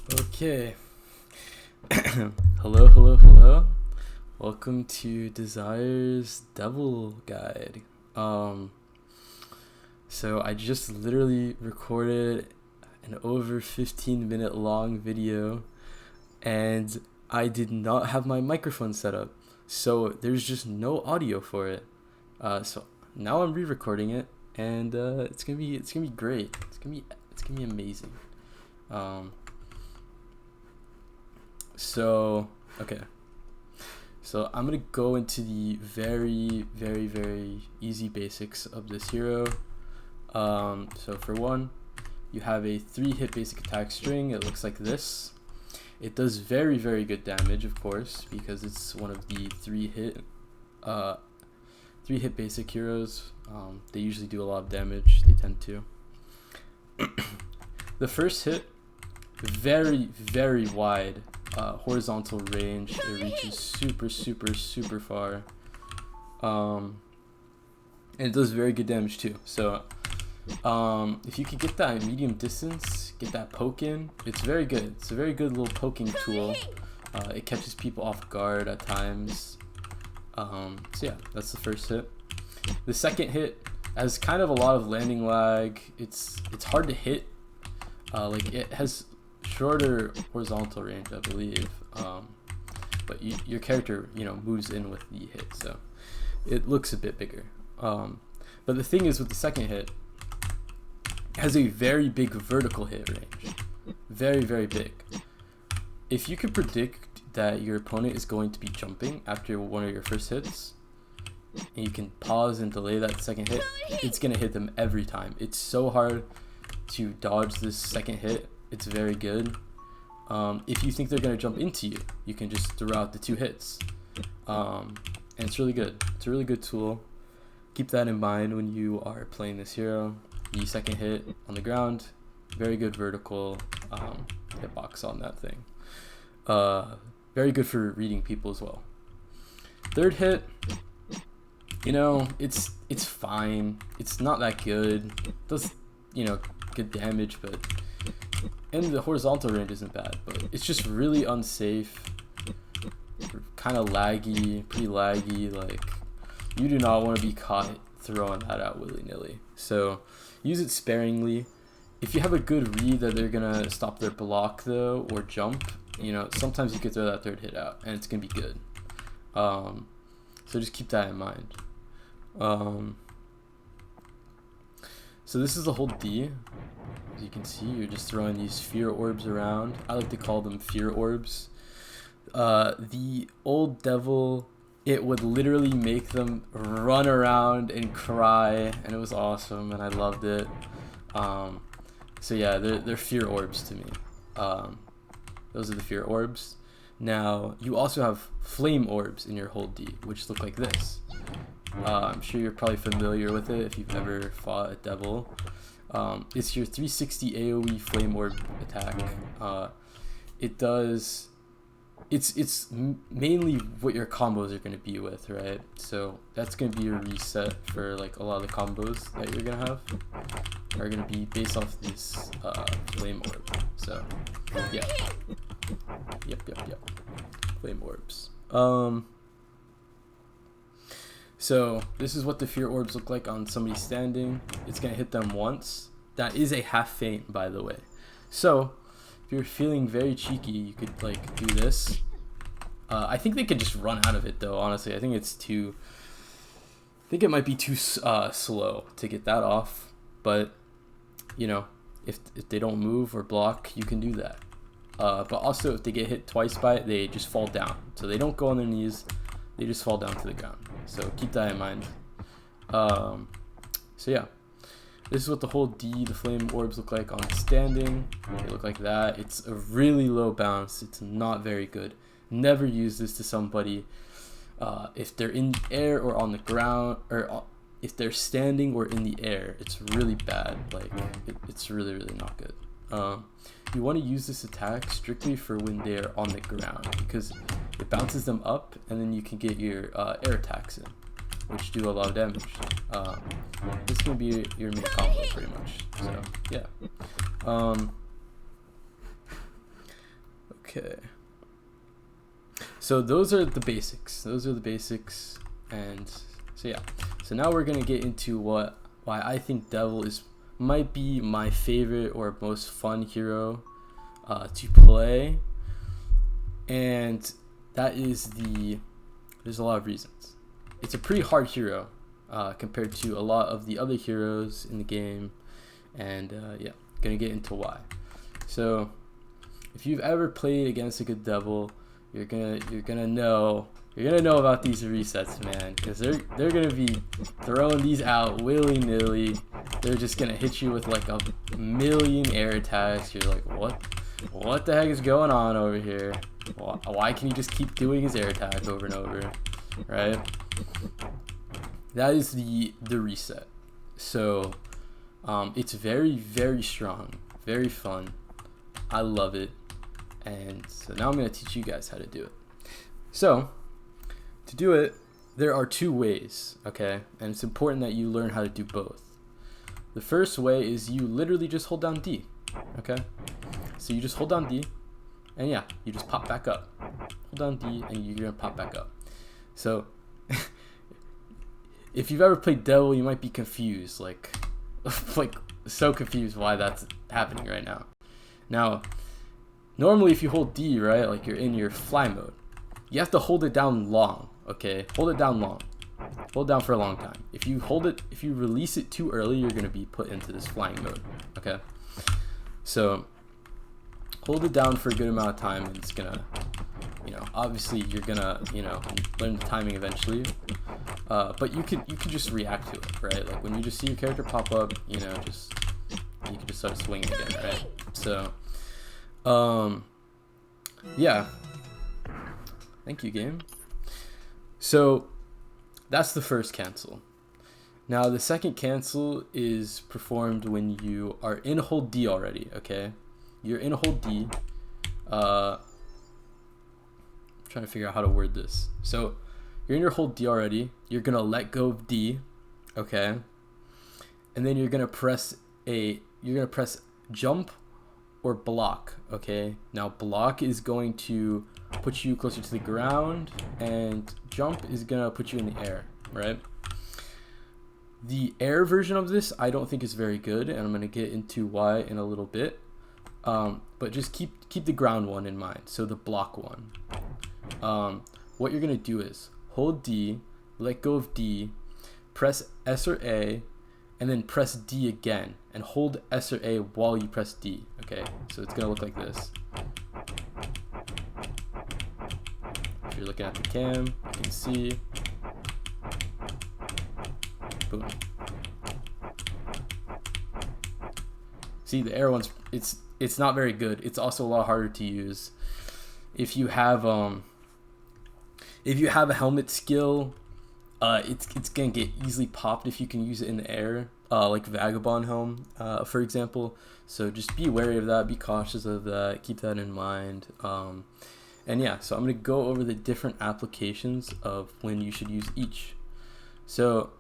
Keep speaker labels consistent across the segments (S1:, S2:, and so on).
S1: Okay. Hello, hello, hello. Welcome to Desire's Devil Guide. Um, so I just literally recorded an over 15-minute long video, and I did not have my microphone set up, so there's just no audio for it. So now I'm re-recording it, and it's gonna be great. It's gonna be amazing. Um, So, okay. So I'm going to go into the very, very, very easy basics of this hero. So for one, you have a 3-hit basic attack string. It looks like this. It does very, very good damage, of course, because it's one of the 3-hit basic heroes. They usually do a lot of damage. They tend to. The first hit, very, very wide horizontal range. It reaches super, super, super far, and it does very good damage too. So if you could get that medium distance, get that poke in, it's very good. It's a very good little poking tool. It catches people off guard at times. So yeah, that's the first hit. The second hit has kind of a lot of landing lag. It's hard to hit. Like it has shorter horizontal range, I believe, but your character, moves in with the hit, so it looks a bit bigger. But the thing is, with the second hit, it has a very big vertical hit range, very, very big. If you could predict that your opponent is going to be jumping after one of your first hits, and you can pause and delay that second hit, it's gonna hit them every time. It's so hard to dodge this second hit. It's very good. If you think they're going to jump into you, you can just throw out the 2 hits. And it's really good. It's a really good tool. Keep that in mind when you are playing this hero. The second hit on the ground, very good vertical hitbox on that thing. Very good for reading people as well. Third hit, it's fine. It's not that good. It does, good damage, but... And the horizontal range isn't bad, but it's just really unsafe, kind of laggy, pretty laggy. Like, you do not want to be caught throwing that out willy-nilly. So use it sparingly. If you have a good read that they're gonna stop their block though, or jump, sometimes you could throw that third hit out and it's gonna be good. So just keep that in mind. So this is the whole D. As you can see, you're just throwing these fear orbs around. I like to call them fear orbs. The old devil, it would literally make them run around and cry, and it was awesome, and I loved it. So yeah, they're fear orbs to me. Those are the fear orbs. Now, you also have flame orbs in your hold D, which look like this. I'm sure you're probably familiar with it if you've ever fought a devil. It's your 360 AoE flame orb attack. It's mainly what your combos are going to be with, right? So that's going to be your reset for like a lot of the combos that you're going to have are going to be based off this flame orb. So yeah, yep, flame orbs. So this is what the fear orbs look like on somebody standing. It's gonna hit them once. That is a half feint, by the way. So if you're feeling very cheeky, you could like do this. I think they could just run out of it though, honestly. I think it might be too slow to get that off. But if they don't move or block, you can do that. But also if they get hit twice by it, they just fall down. So they don't go on their knees, they just fall down to the ground. So keep that in mind. So yeah, this is what the whole D, the flame orbs look like on standing. They look like that. It's a really low bounce. It's not very good. Never use this to somebody if they're in the air or on the ground, or if they're standing or in the air. It's really bad. Like it's really, really not good. You want to use this attack strictly for when they're on the ground, because it bounces them up and then you can get your air attacks in, which do a lot of damage. This is going to be your main combo pretty much. So yeah. Okay. So those are the basics. And so yeah. So now we're gonna get into why I think Devil might be my favorite or most fun hero to play, and that is there's a lot of reasons. It's a pretty hard hero compared to a lot of the other heroes in the game, and yeah, gonna get into why. So if you've ever played against a good Devil, you're gonna know about these resets, man, because they're gonna be throwing these out willy-nilly. They're just gonna hit you with like a million air attacks. You're like, what the heck is going on over here? Why can he just keep doing his air attack over and over, right? That is the reset. So it's very, very strong, very fun. I love it. And so now I'm going to teach you guys how to do it. So to do it, there are two ways, okay? And it's important that you learn how to do both. The first way is you literally just hold down D, okay? So you just hold down D, and yeah, you just pop back up. Hold down D, and you're going to pop back up. So if you've ever played Devil, you might be confused, like so confused why that's happening right now. Now, normally if you hold D, right, like you're in your fly mode, you have to hold it down long, okay? Hold it down long. Hold it down for a long time. If you release it too early, you're going to be put into this flying mode, okay? So hold it down for a good amount of time, and it's going to, obviously you're going to, learn the timing eventually. But you could just react to it, right? Like when you just see your character pop up, you can just start swinging again, right? So yeah, thank you, game. So that's the first cancel. Now the second cancel is performed when you are in hold D already, okay? You're in hold D. I'm trying to figure out how to word this. So you're in your hold D already. You're gonna let go of D, okay? And then you're gonna press jump or block, okay? Now block is going to put you closer to the ground, and jump is gonna put you in the air, right? The air version of this I don't think is very good, and I'm gonna get into why in a little bit. But just keep the ground one in mind, so the block one. What you're gonna do is hold D, let go of D, press S or A, and then press D again, and hold S or A while you press D, okay? So it's gonna look like this. If you're looking at the cam, you can see, boom. See, the air one's, it's not very good. It's also a lot harder to use. If you have a helmet skill, it's gonna get easily popped if you can use it in the air, like Vagabond Helm, for example. So just be wary of that, be cautious of that, keep that in mind. And yeah, so I'm gonna go over the different applications of when you should use each. So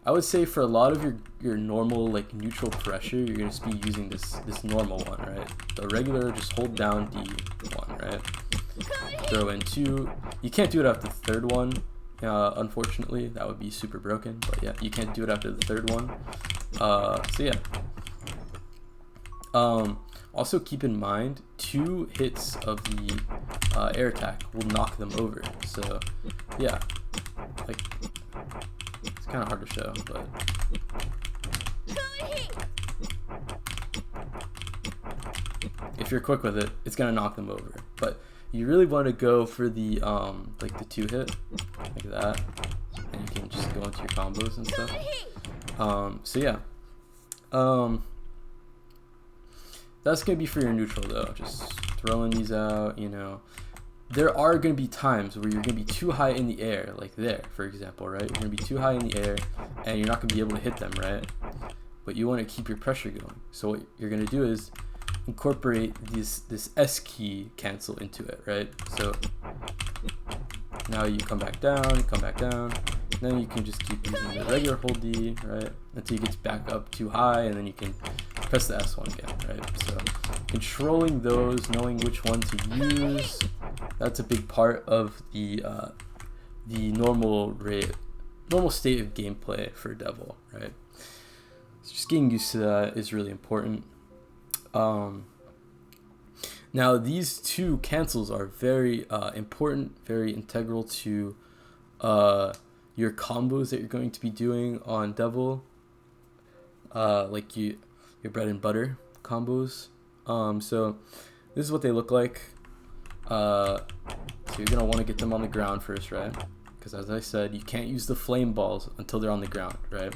S1: I would say for a lot of your normal, like, neutral pressure, you're gonna be using this normal one, right? The regular, just hold down D1, right? Throw in 2. You can't do it after the third one, unfortunately. That would be super broken, but yeah, you can't do it after the third one. So yeah. Also keep in mind, 2 hits of the air attack will knock them over. So yeah, like, it's kind of hard to show, but if you're quick with it, it's gonna knock them over. But you really want to go for the like the 2 hit, like that, and you can just go into your combos and stuff. So yeah, that's gonna be for your neutral though. Just throwing these out, There are going to be times where you're going to be too high in the air, like there, for example, right? You're going to be too high in the air, and you're not going to be able to hit them, right? But you want to keep your pressure going. So what you're going to do is incorporate this S key cancel into it, right? So now you come back down, and then you can just keep using the regular hold D, right? Until you get back up too high, and then you can press the S one again, right? So controlling those, knowing which one to use, that's a big part of the normal state of gameplay for Devil, right? So just getting used to that is really important. Now these two cancels are very important, very integral to your combos that you're going to be doing on Devil, like your bread and butter combos. So this is what they look like. So you're gonna want to get them on the ground first, right? Because as I said, you can't use the flame balls until they're on the ground, right?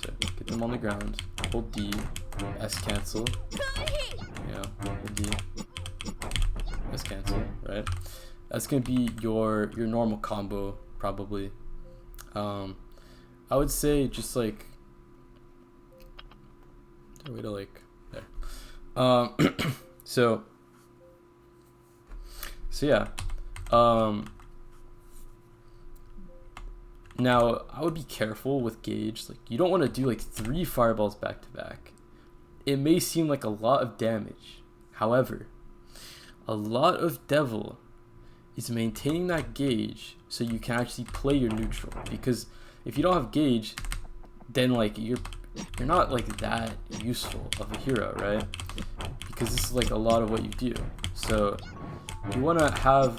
S1: So get them on the ground, hold D, S cancel, hold D, S cancel, right? That's gonna be your normal combo probably. I would say just like a way to like there. So yeah. Now I would be careful with gauge. Like you don't want to do like 3 fireballs back to back. It may seem like a lot of damage. However, a lot of Devil is maintaining that gauge so you can actually play your neutral. Because if you don't have gauge, then like you're not like that useful of a hero, right? Because this is like a lot of what you do. So you want to have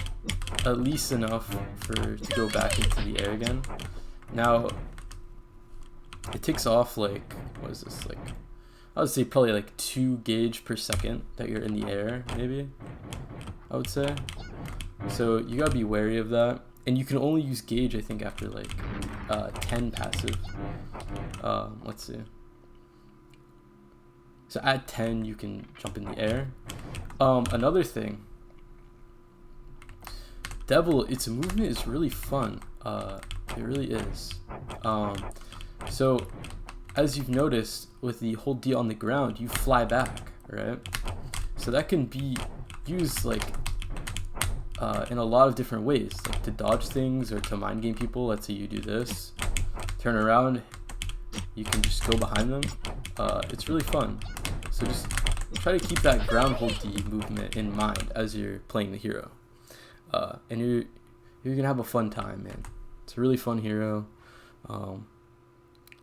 S1: at least enough to go back into the air again. Now it takes off like, what is this, like I would say probably like 2 gauge per second that you're in the air, maybe I would say. So you gotta be wary of that, and you can only use gauge I think after like 10 passive. Let's see. So at 10 you can jump in the air. Another thing, Devil, its movement is really fun. It really is. So as you've noticed with the hold D on the ground, you fly back, right? So that can be used like in a lot of different ways, like to dodge things or to mind game people. Let's say you do this, turn around, you can just go behind them. It's really fun. So just try to keep that ground hold D movement in mind as you're playing the hero, and you're gonna have a fun time, man. It's a really fun hero.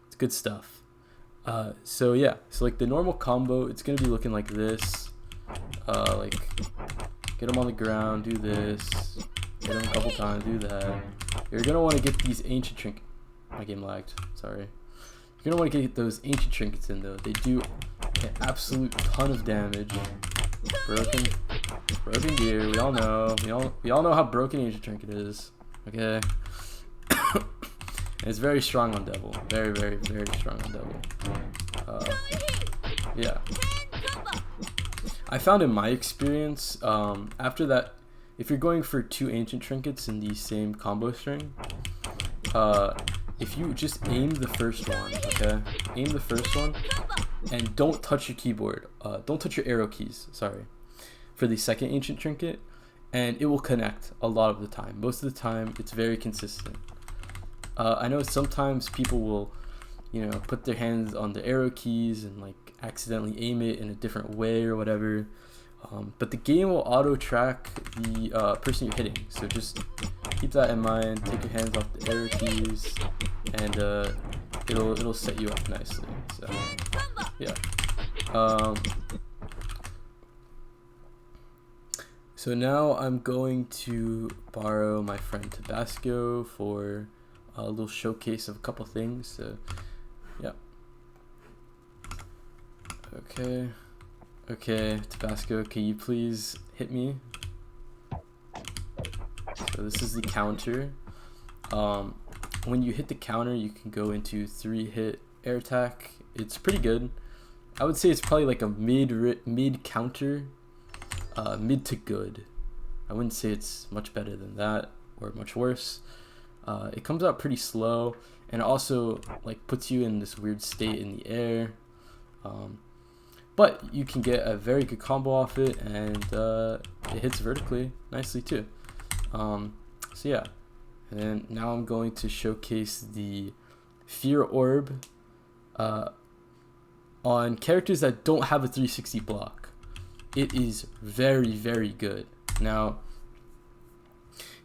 S1: It's good stuff. So yeah, so like the normal combo, it's gonna be looking like this. Like get them on the ground, do this, hit them a couple times, do that. You're gonna want to get these ancient trinkets. My game lagged, sorry. You're gonna want to get those ancient trinkets in though. They do an absolute ton of damage. Broken gear, we all know. We all know how broken ancient trinket is. Okay. And it's very strong on Devil. Very, very, very strong on Devil. Yeah. I found in my experience, after that, if you're going for 2 ancient trinkets in the same combo string, if you just aim the first one, okay? Aim the first one, and don't touch your keyboard. Don't touch your arrow keys, sorry. For the second ancient trinket, and it will connect a lot of the time. Most of the time, it's very consistent. I know sometimes people will, put their hands on the arrow keys and like accidentally aim it in a different way or whatever. But the game will auto track the person you're hitting. So just keep that in mind. Take your hands off the arrow keys, and it'll set you up nicely. So yeah. So now I'm going to borrow my friend Tabasco for a little showcase of a couple things. So yeah. Okay, Tabasco, can you please hit me? So this is the counter. When you hit the counter, you can go into 3-hit air attack. It's pretty good. I would say it's probably like a mid counter, mid to good. I wouldn't say it's much better than that or much worse. It comes out pretty slow, and it also like puts you in this weird state in the air. But you can get a very good combo off it, and it hits vertically nicely too. So yeah, and then now I'm going to showcase the Fear Orb on characters that don't have a 360 block. it is very, very good. Now,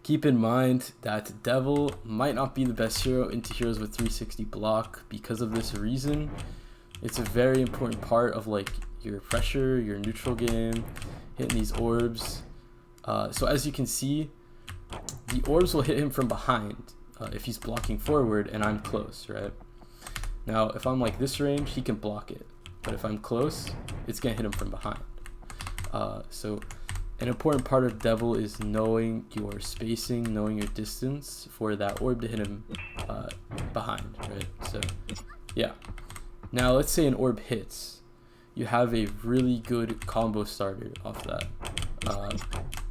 S1: keep in mind that Devil might not be the best hero into heroes with 360 block because of this reason. It's a very important part of like your pressure, your neutral game, hitting these orbs. So as you can see, the orbs will hit him from behind if he's blocking forward and I'm close, right? Now, if I'm like this range, he can block it. But if I'm close, it's going to hit him from behind. So an important part of Devil is knowing your spacing, knowing your distance for that orb to hit him behind, right? So, yeah. Now, let's say an orb hits. You have a really good combo starter off that.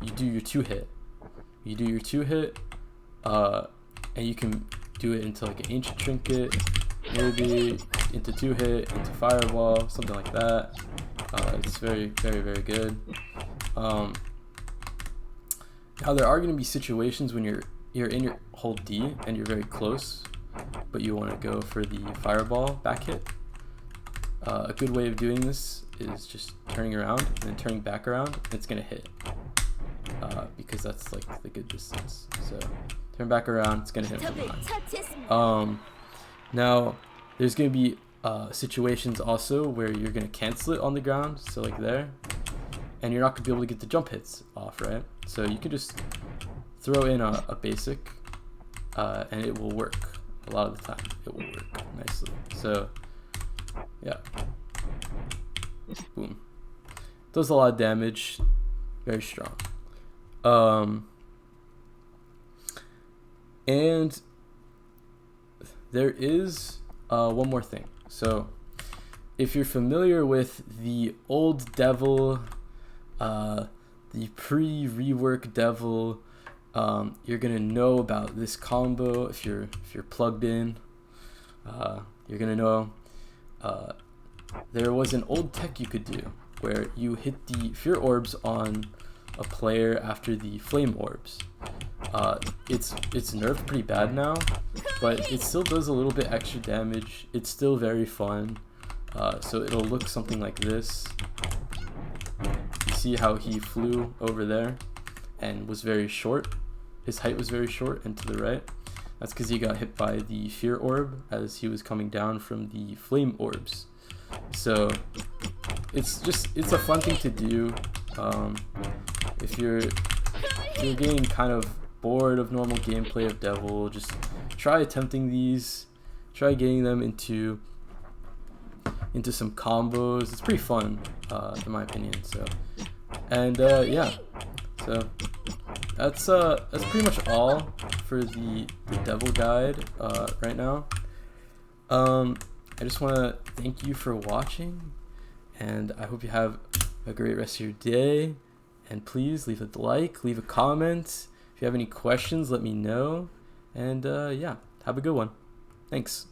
S1: You do your 2-hit. You do your 2-hit, and you can do it into like an Ancient Trinket, maybe into 2-hit, into Fireball, something like that. It's very, very, very good. Now there are going to be situations when you're in your hold D and you're very close, but you want to go for the Fireball back hit. A good way of doing this is just turning around and then turning back around. It's going to hit because that's like the good distance. So turn back around, it's going to hit from behind. Now there's going to be situations also where you're going to cancel it on the ground, so like there, and you're not going to be able to get the jump hits off, right? So you can just throw in a basic and it will work. A lot of the time it will work nicely. So yeah, boom, does a lot of damage, very strong. And there is one more thing. So if you're familiar with the old Devil, the pre-rework Devil, you're gonna know about this combo. If you're plugged in, you're gonna know there was an old tech you could do where you hit the Fear Orbs on a player after the Flame Orbs. It's nerfed pretty bad now, but it still does a little bit extra damage. It's still very fun. So it'll look something like this. You see how he flew over there and was very short. His height was very short and to the right. That's because he got hit by the Fear Orb as he was coming down from the Flame Orbs. So it's a fun thing to do. If you're getting kind of bored of normal gameplay of Devil, just try attempting these. Try getting them into some combos. It's pretty fun, in my opinion. So, and yeah, so that's pretty much all for the Devil guide right now. I just want to thank you for watching, and I hope you have a great rest of your day. And please leave a like, leave a comment. If you have any questions, let me know. And yeah, have a good one. Thanks.